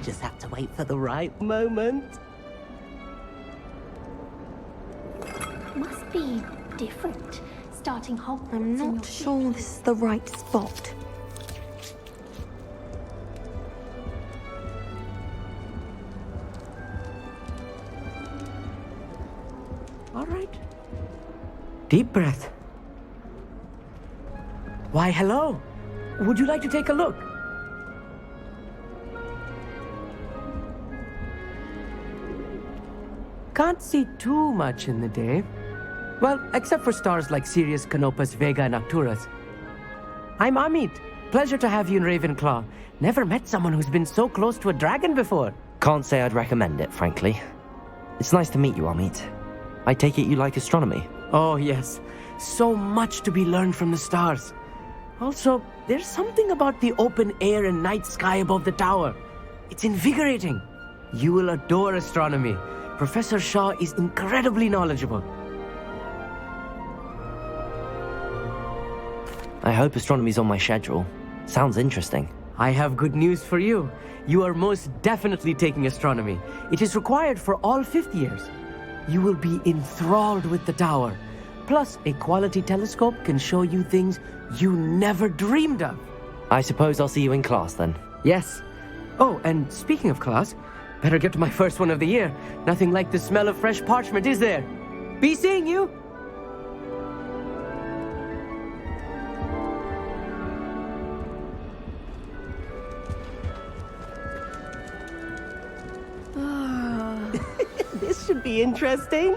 Just have to wait for the right moment. Must be different, starting Hogwarts. I'm not sure this is the right spot. All right. Deep breath. Why, hello. Would you like to take a look? Can't see too much in the day. Well, except for stars like Sirius, Canopus, Vega, and Arcturus. I'm Amit. Pleasure to have you in Ravenclaw. Never met someone who's been so close to a dragon before. Can't say I'd recommend it, frankly. It's nice to meet you, Amit. I take it you like astronomy? Oh, yes. So much to be learned from the stars. Also, there's something about the open air and night sky above the tower. It's invigorating. You will adore astronomy. Professor Shaw is incredibly knowledgeable. I hope astronomy's on my schedule. Sounds interesting. I have good news for you. You are most definitely taking astronomy. It is required for all fifth years. You will be enthralled with the tower. Plus, a quality telescope can show you things you never dreamed of. I suppose I'll see you in class then. Yes. Oh, and speaking of class, better get to my first one of the year. Nothing like the smell of fresh parchment, is there? Be seeing you! This should be interesting.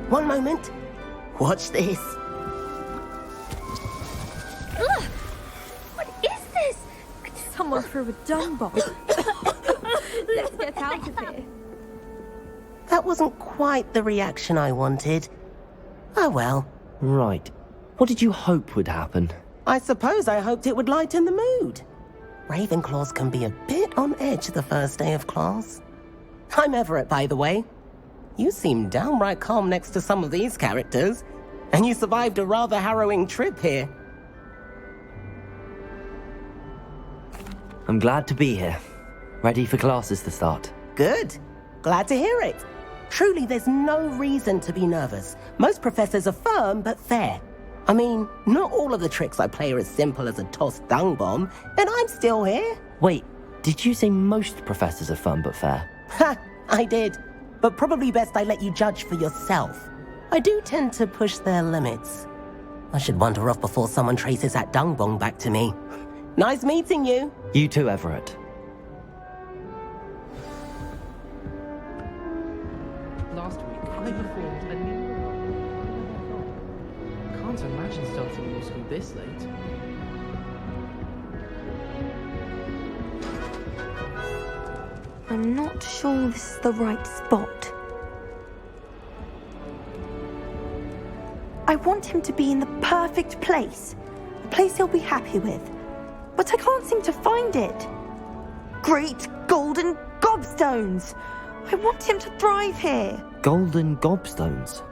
One moment. Watch this. Ugh! What is this? Someone threw a dung bomb. Let's get out of here. That wasn't quite the reaction I wanted. Oh well. Right. What did you hope would happen? I suppose I hoped it would lighten the mood. Ravenclaws can be a bit on edge the first day of class. I'm Everett, by the way. You seem downright calm next to some of these characters, and you survived a rather harrowing trip here. I'm glad to be here. Ready for classes to start. Good. Glad to hear it. Truly, there's no reason to be nervous. Most professors are firm but fair. I mean, not all of the tricks I play are as simple as a tossed dung bomb, and I'm still here. Wait, did you say most professors are fun but fair? Ha! I did. But probably best I let you judge for yourself. I do tend to push their limits. I should wander off before someone traces that dung bomb back to me. Nice meeting you. You too, Everett. Last week, I performed a new... Can't imagine starting new school this late. I'm not sure this is the right spot. I want him to be in the perfect place. A place he'll be happy with. But I can't seem to find it. Great golden gobstones! I want him to thrive here. Golden gobstones?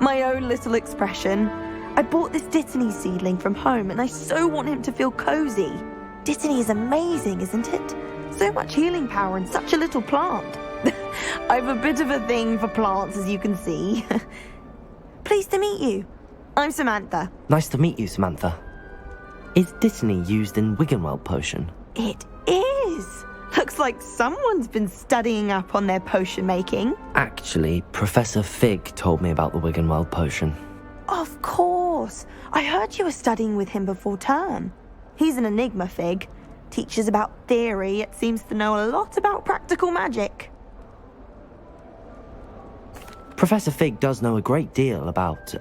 My own little expression. I bought this Dittany seedling from home and I so want him to feel cozy. Dittany is amazing, isn't it? So much healing power in such a little plant. I've a bit of a thing for plants, as you can see. Pleased to meet you. I'm Samantha. Nice to meet you, Samantha. Is Dittany used in Wiggenweld potion? It is. Looks like someone's been studying up on their potion making. Actually, Professor Fig told me about the Wiggenweld potion. Of course. I heard you were studying with him before term. He's an enigma, Fig. Teaches about theory, yet seems to know a lot about practical magic. Professor Fig does know a great deal about,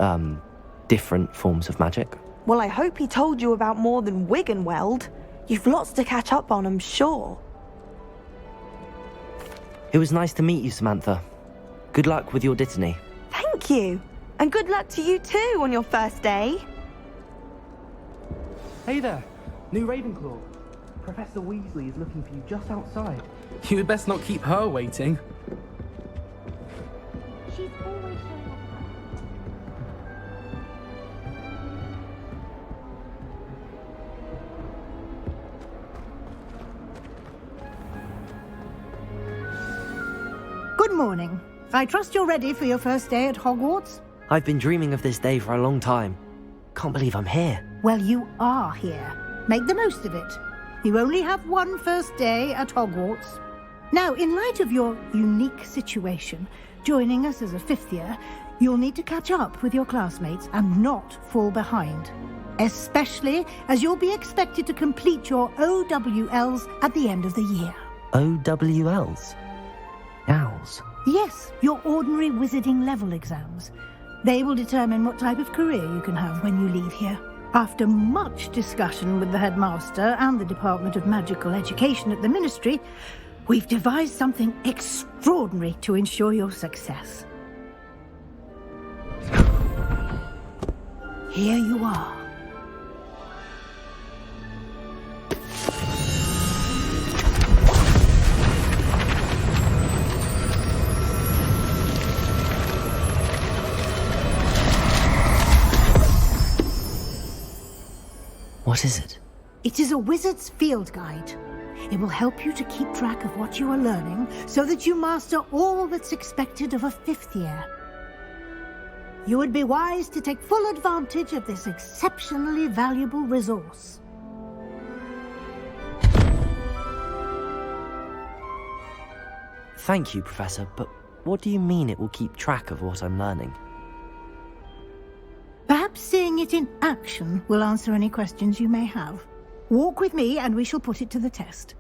different forms of magic. Well, I hope he told you about more than Wiggenweld. You've lots to catch up on, I'm sure. It was nice to meet you, Samantha. Good luck with your Dittany. Thank you. And good luck to you too on your first day. Hey there, new Ravenclaw. Professor Weasley is looking for you just outside. You'd best not keep her waiting. She's always showing up. morning. I trust you're ready for your first day at Hogwarts? I've been dreaming of this day for a long time. Can't believe I'm here. Well, you are here. Make the most of it. You only have one first day at Hogwarts. Now, in light of your unique situation, joining us as a fifth year, you'll need to catch up with your classmates and not fall behind. Especially as you'll be expected to complete your OWLs at the end of the year. OWLs? Owls? Yes, your ordinary wizarding level exams. They will determine what type of career you can have when you leave here. After much discussion with the headmaster and the Department of Magical Education at the Ministry, we've devised something extraordinary to ensure your success. Here you are. What is it? It is a wizard's field guide. It will help you to keep track of what you are learning so that you master all that's expected of a fifth year. You would be wise to take full advantage of this exceptionally valuable resource. Thank you, Professor, but what do you mean it will keep track of what I'm learning? Perhaps seeing it in action will answer any questions you may have. Walk with me and we shall put it to the test.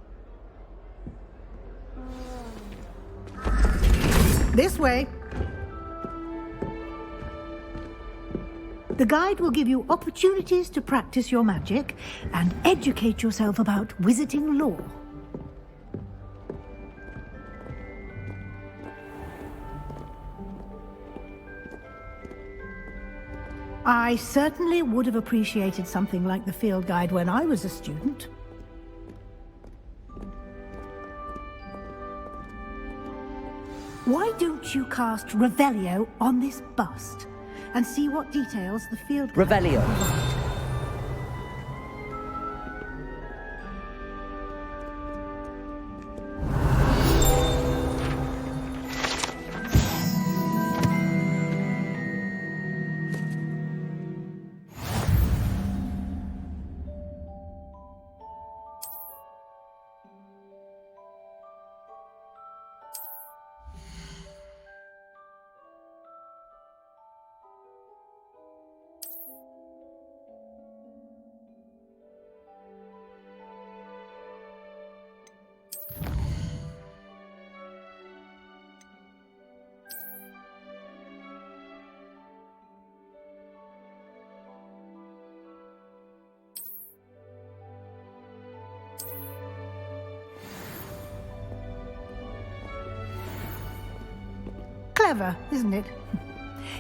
This way. The guide will give you opportunities to practice your magic and educate yourself about wizarding lore. I certainly would have appreciated something like the field guide when I was a student. Why don't you cast Revelio on this bust and see what details the field guide Revelio. provides? Clever, isn't it?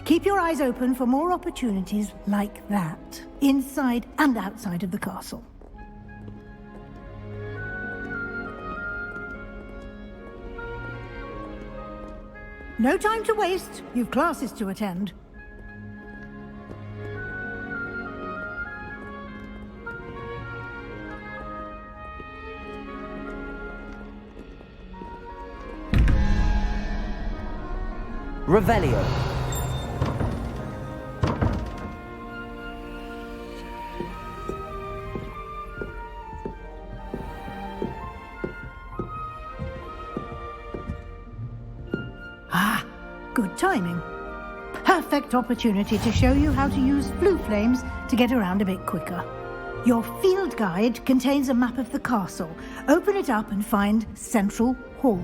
Keep your eyes open for more opportunities like that, inside and outside of the castle. No time to waste. You've classes to attend. Revelio. Ah, good timing. Perfect opportunity to show you how to use blue flames to get around a bit quicker. Your field guide contains a map of the castle. Open it up and find Central Hall.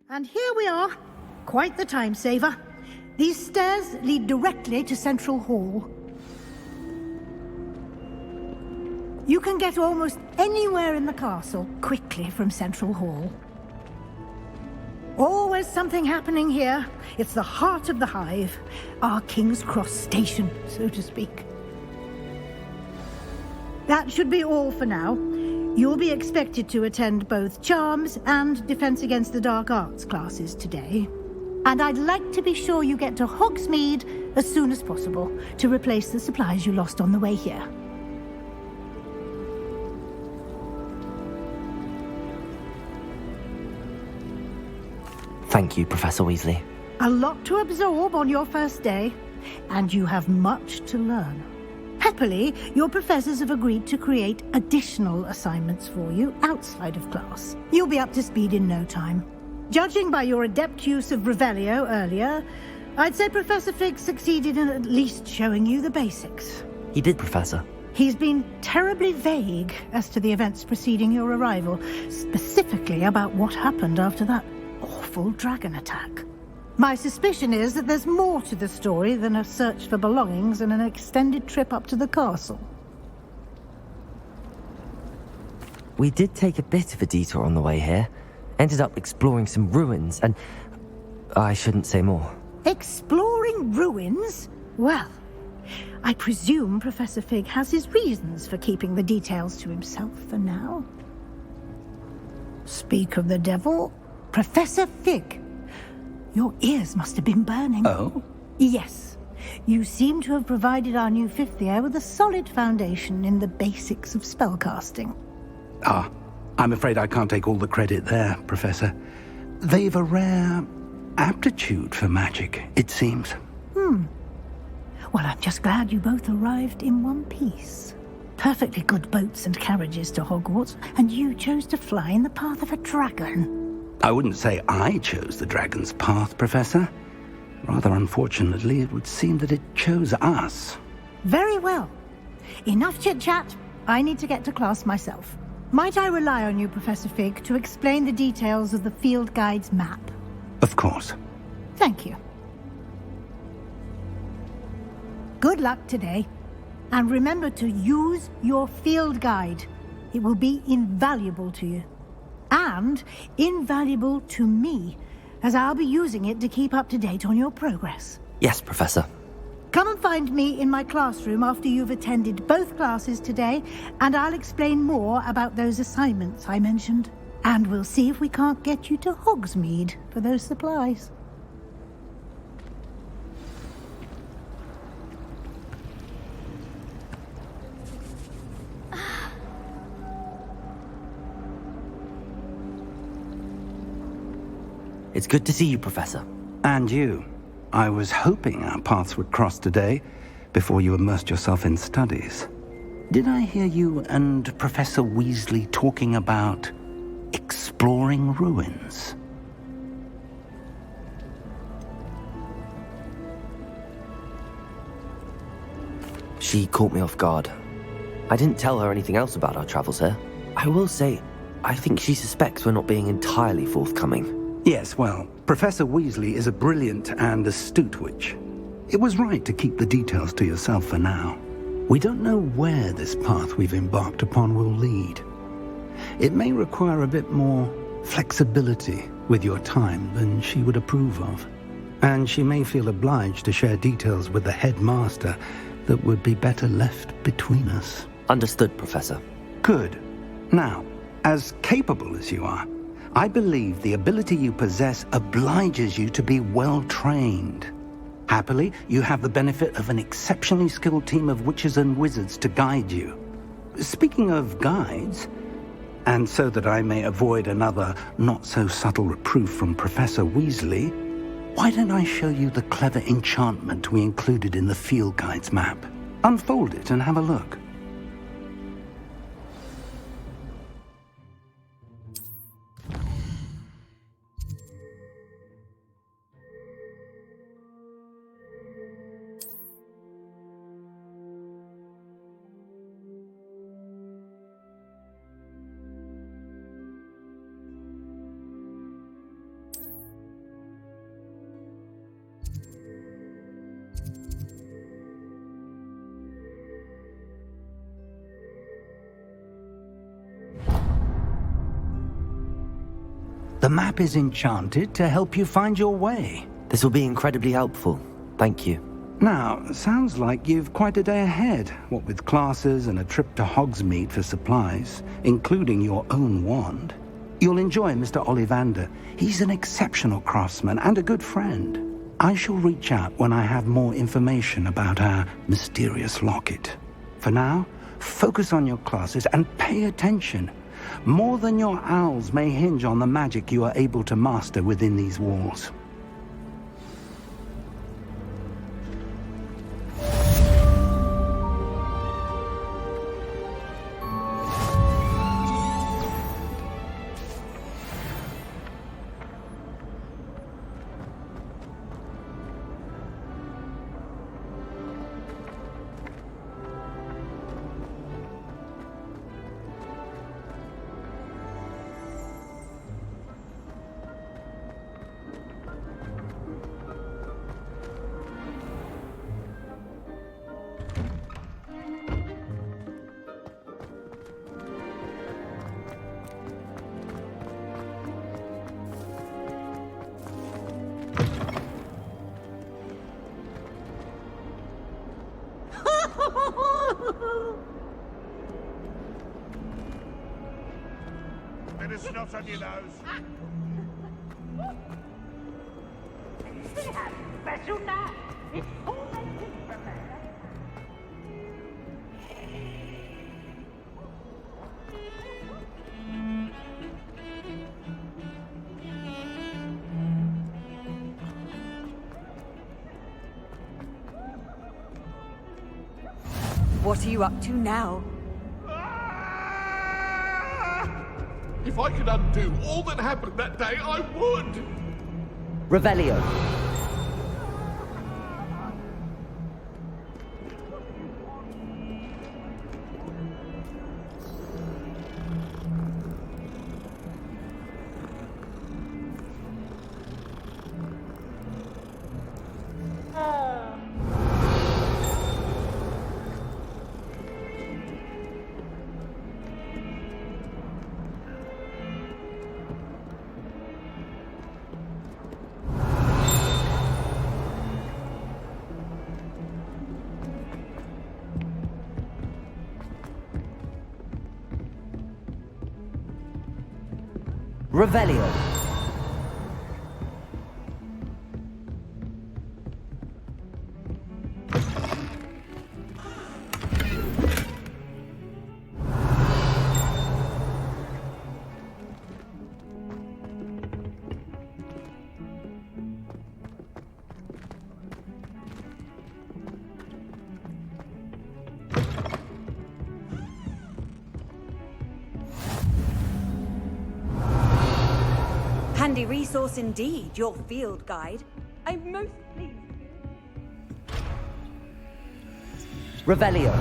And here we are. Quite the time saver. These stairs lead directly to Central Hall. You can get almost anywhere in the castle quickly from Central Hall. Always something happening here. It's the heart of the hive, our King's Cross station, so to speak. That should be all for now. You'll be expected to attend both Charms and Defense Against the Dark Arts classes today. And I'd like to be sure you get to Hogsmeade as soon as possible to replace the supplies you lost on the way here. Thank you, Professor Weasley. A lot to absorb on your first day, and you have much to learn. Happily, your professors have agreed to create additional assignments for you outside of class. You'll be up to speed in no time. Judging by your adept use of Revelio earlier, I'd say Professor Fig succeeded in at least showing you the basics. He did, Professor. He's been terribly vague as to the events preceding your arrival, specifically about what happened after that awful dragon attack. My suspicion is that there's more to the story than a search for belongings and an extended trip up to the castle. We did take a bit of a detour on the way here. Ended up exploring some ruins, and I shouldn't say more. Exploring ruins? Well, I presume Professor Fig has his reasons for keeping the details to himself for now. Speak of the devil, Professor Fig. Your ears must have been burning. Oh? Yes. You seem to have provided our new fifth year with a solid foundation in the basics of spellcasting. Ah, I'm afraid I can't take all the credit there, Professor. They've a rare aptitude for magic, it seems. Well, I'm just glad you both arrived in one piece. Perfectly good boats and carriages to Hogwarts, and you chose to fly in the path of a dragon. I wouldn't say I chose the dragon's path, Professor. Rather unfortunately, it would seem that it chose us. Very well. Enough chit-chat. I need to get to class myself. Might I rely on you, Professor Fig, to explain the details of the field guide's map? Of course. Thank you. Good luck today. And remember to use your field guide. It will be invaluable to you. And invaluable to me, as I'll be using it to keep up to date on your progress. Yes, Professor. Come and find me in my classroom after you've attended both classes today, and I'll explain more about those assignments I mentioned. And we'll see if we can't get you to Hogsmeade for those supplies. It's good to see you, Professor. And you. I was hoping our paths would cross today, before you immersed yourself in studies. Did I hear you and Professor Weasley talking about exploring ruins? She caught me off guard. I didn't tell her anything else about our travels here. I will say, I think she suspects we're not being entirely forthcoming. Yes, well, Professor Weasley is a brilliant and astute witch. It was right to keep the details to yourself for now. We don't know where this path we've embarked upon will lead. It may require a bit more flexibility with your time than she would approve of. And she may feel obliged to share details with the headmaster that would be better left between us. Understood, Professor. Good. Now, as capable as you are, I believe the ability you possess obliges you to be well-trained. Happily, you have the benefit of an exceptionally skilled team of witches and wizards to guide you. Speaking of guides, and so that I may avoid another not-so-subtle reproof from Professor Weasley, why don't I show you the clever enchantment we included in the field guide's map? Unfold it and have a look. The map is enchanted to help you find your way. This will be incredibly helpful. Thank you. Now, sounds like you've quite a day ahead, what with classes and a trip to Hogsmeade for supplies, including your own wand. You'll enjoy Mr. Ollivander. He's an exceptional craftsman and a good friend. I shall reach out when I have more information about our mysterious locket. For now, focus on your classes and pay attention. More than your owls may hinge on the magic you are able to master within these walls. Bit of snot on your nose. Special now. It's all prepared. What are you up to now? If I could undo all that happened that day, I would! Revelio. Revelio. Handy resource indeed, your field guide. I'm most pleased. Revelio.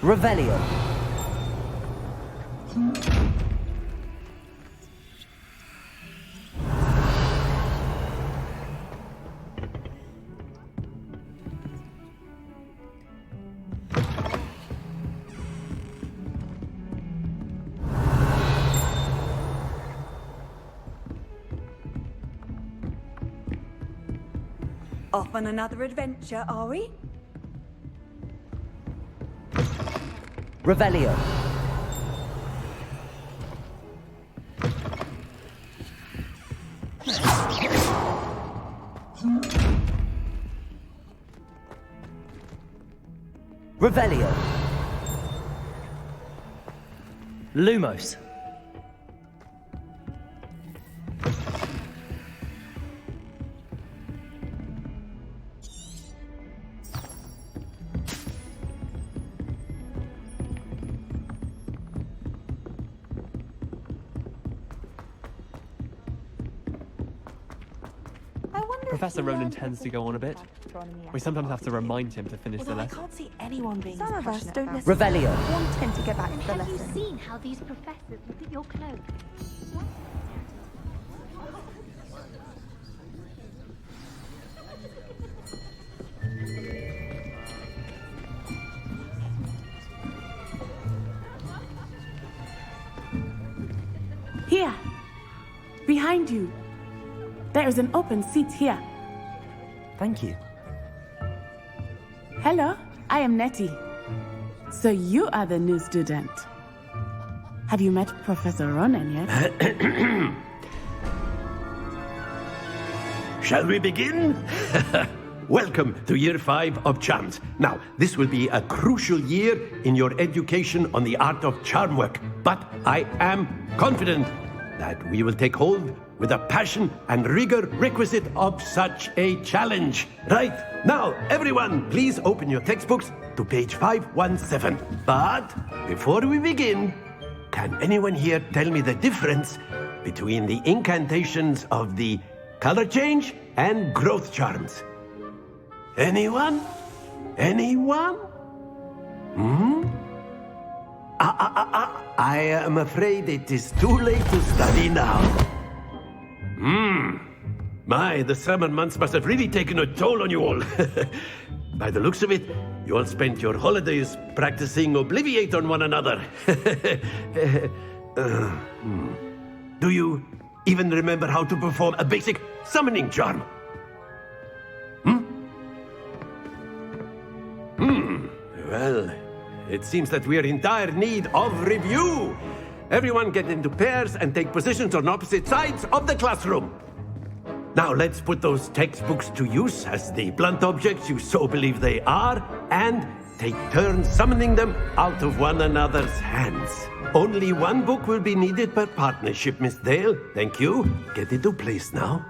Revelio. Off on another adventure, are we? Revelio. Revelio. Lumos. Professor Ronan tends to go on a bit. We sometimes have to remind him to finish the Although I lesson. can't see anyone being Some as of us passionate don't about it. Revelio. Want him to get back And to the have you lesson. seen how these professors look at your clothes? Here, behind you. There is an open seat here. Thank you. Hello, I am Nettie. So you are the new student. Have you met Professor Ronan yet? Shall we begin? Welcome to Year 5 of Charms. Now, this will be a crucial year in your education on the art of charm work, but I am confident that we will take hold with the passion and rigor requisite of such a challenge. Right, now, everyone, please open your textbooks to page 517. But before we begin, can anyone here tell me the difference between the incantations of the color change and growth charms? Anyone? Anyone? I am afraid it is too late to study now. My, the summer months must have really taken a toll on you all. By the looks of it, you all spent your holidays practicing Obliviate on one another. Do you even remember how to perform a basic summoning charm? Well, it seems that we are in dire need of review. Everyone get into pairs and take positions on opposite sides of the classroom. Now let's put those textbooks to use as the blunt objects you so believe they are, and take turns summoning them out of one another's hands. Only one book will be needed per partnership, Miss Dale. Thank you. Get into place now.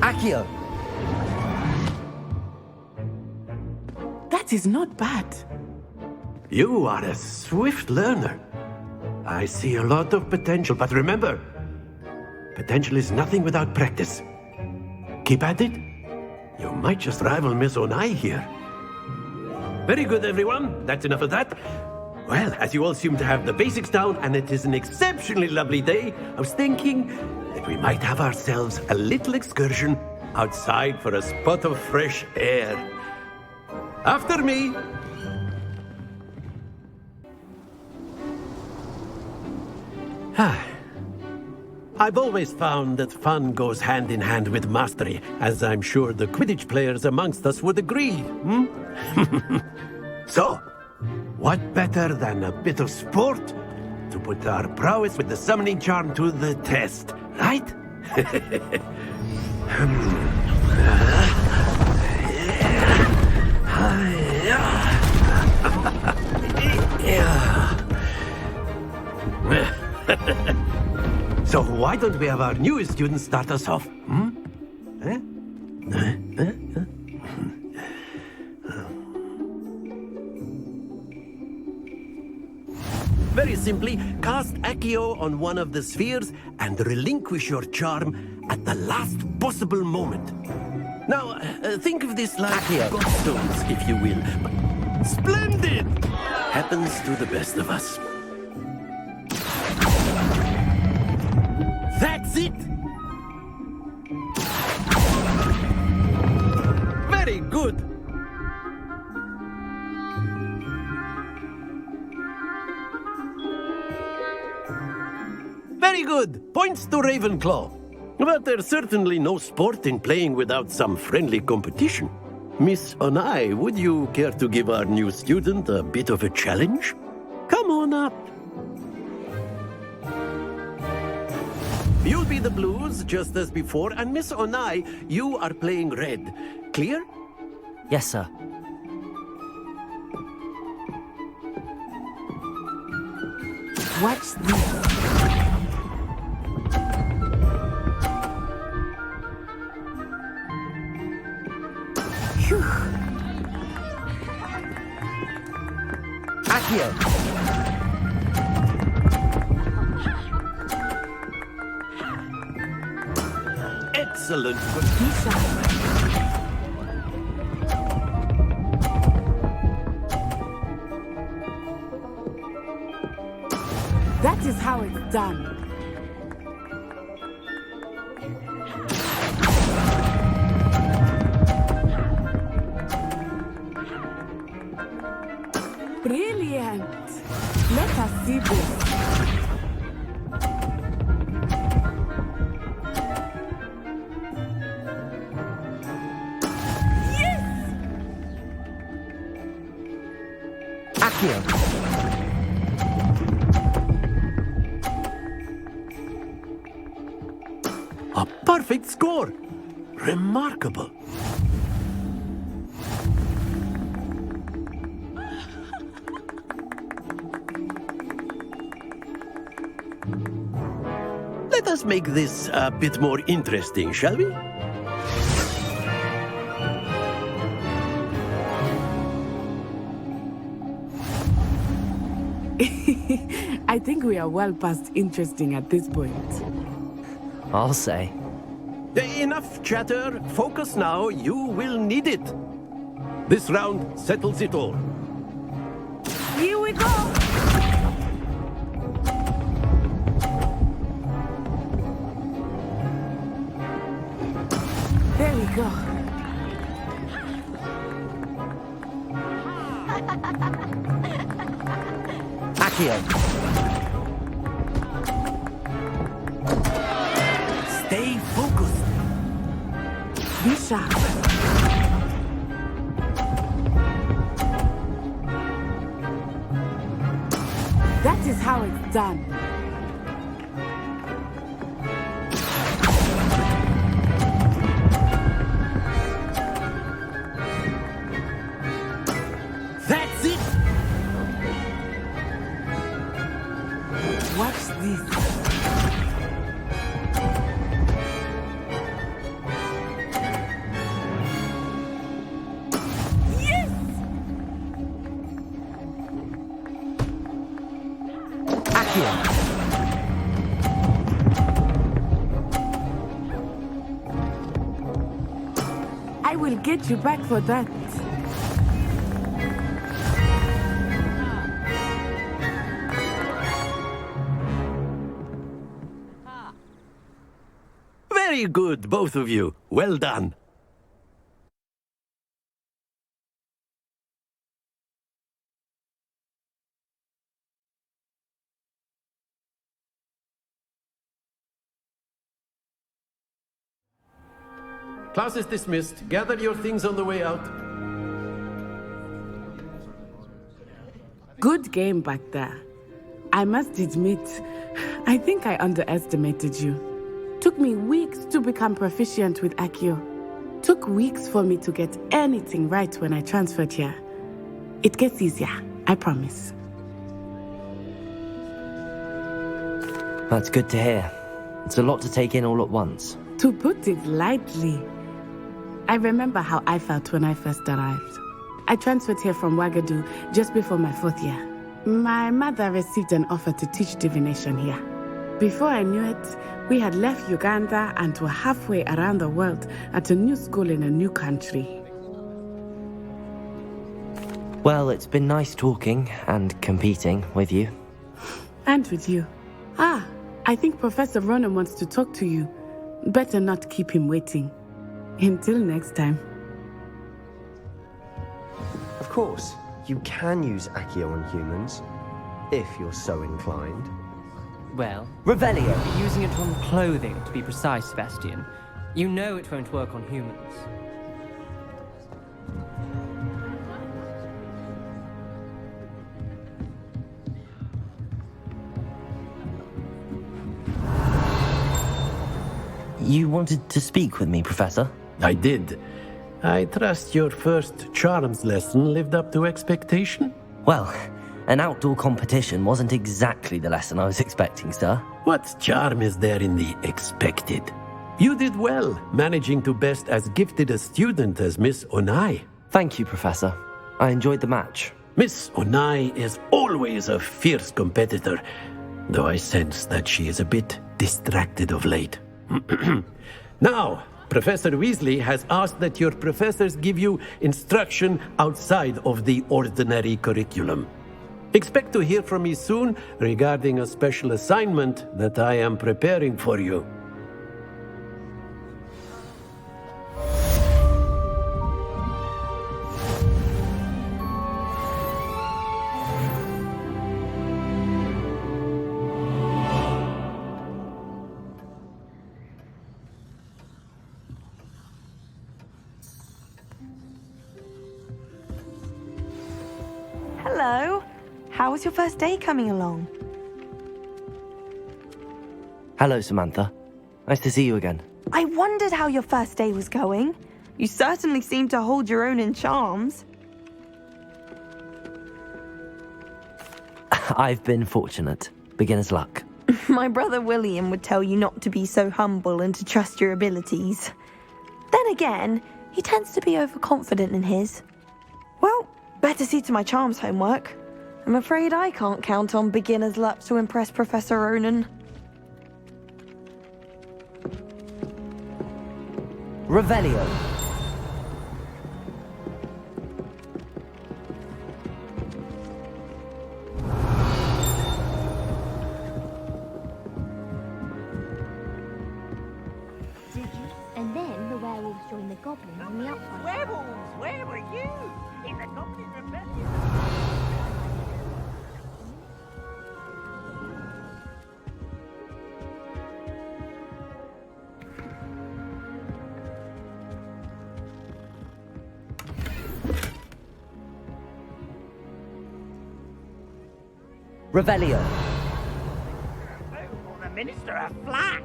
Accio. That is not bad. You are a swift learner. I see a lot of potential, but remember, potential is nothing without practice. Keep at it. You might just rival Miss Onai here. Very good, everyone. That's enough of that. Well, as you all seem to have the basics down, and it is an exceptionally lovely day, I was thinking that we might have ourselves a little excursion outside for a spot of fresh air. After me. I've always found that fun goes hand in hand with mastery, as I'm sure the Quidditch players amongst us would agree. So, what better than a bit of sport to put our prowess with the summoning charm to the test, right? So why don't we have our newest student start us off? Very simply, cast Accio on one of the spheres and relinquish your charm at the last possible moment. Now, think of this like godstones, if you will. But splendid! Happens to the best of us. That's it! Very good! Very good! Points to Ravenclaw. But there's certainly no sport in playing without some friendly competition. Miss Onai, would you care to give our new student a bit of a challenge? Come on up. You'll be the blues, just as before, and Miss Onai, you are playing red. Clear? Yes, sir. Watch this. Accio! Excellent. That is how it's done. Brilliant. Let us see this. Accio! A perfect score. Remarkable. Let us make this a bit more interesting, shall we? I think we are well past interesting at this point. I'll say. Enough chatter. Focus now. You will need it. This round settles it all. Here we go! There we go. Accio! Stay focused. Be sharp. That is how it's done. That's it. Watch this. I will get you back for that. Very good, both of you. Well done. Class is dismissed. Gather your things on the way out. Good game back there. I must admit, I think I underestimated you. Took me weeks to become proficient with Accio. Took weeks for me to get anything right when I transferred here. It gets easier, I promise. That's good to hear. It's a lot to take in all at once. To put it lightly, I remember how I felt when I first arrived. I transferred here from Ouagadougou just before my 4th year. My mother received an offer to teach divination here. Before I knew it, we had left Uganda and were halfway around the world at a new school in a new country. Well, it's been nice talking and competing with you. And with you. Ah, I think Professor Ronan wants to talk to you. Better not keep him waiting. Until next time. Of course, you can use Accio on humans, if you're so inclined. Well, Revelio! you'll be using it on clothing, to be precise, Sebastian. You know it won't work on humans. You wanted to speak with me, Professor? I did. I trust your first charms lesson lived up to expectation? Well, an outdoor competition wasn't exactly the lesson I was expecting, sir. What charm is there in the expected? You did well, managing to best as gifted a student as Miss Onai. Thank you, Professor. I enjoyed the match. Miss Onai is always a fierce competitor, though I sense that she is a bit distracted of late. Now, Professor Weasley has asked that your professors give you instruction outside of the ordinary curriculum. Expect to hear from me soon regarding a special assignment that I am preparing for you. Hello. How was your first day coming along? Hello, Samantha. Nice to see you again. I wondered how your first day was going. You certainly seem to hold your own in charms. I've been fortunate. Beginner's luck. My brother William would tell you not to be so humble and to trust your abilities. Then again, he tends to be overconfident in his. Well, better see to my charms homework. I'm afraid I can't count on beginner's luck to impress Professor Ronan. Revelio. Did you? And then the werewolves joined the goblins on the outside. Werewolves, where were you? In the Goblin Rebellion? Revelio. Oh, the Minister of Flack!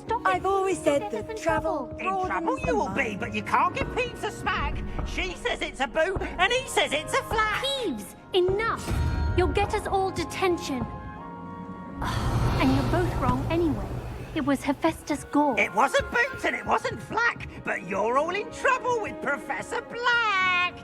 Stop I've always said that travel In trouble you will be, but you can't give Peeves a smack. She says it's a boo, and he says it's a flack. Peeves, enough! You'll get us all detention. And you're both wrong anyway. It was Hephaestus Gore. It wasn't Boots and it wasn't Flack, but you're all in trouble with Professor Black.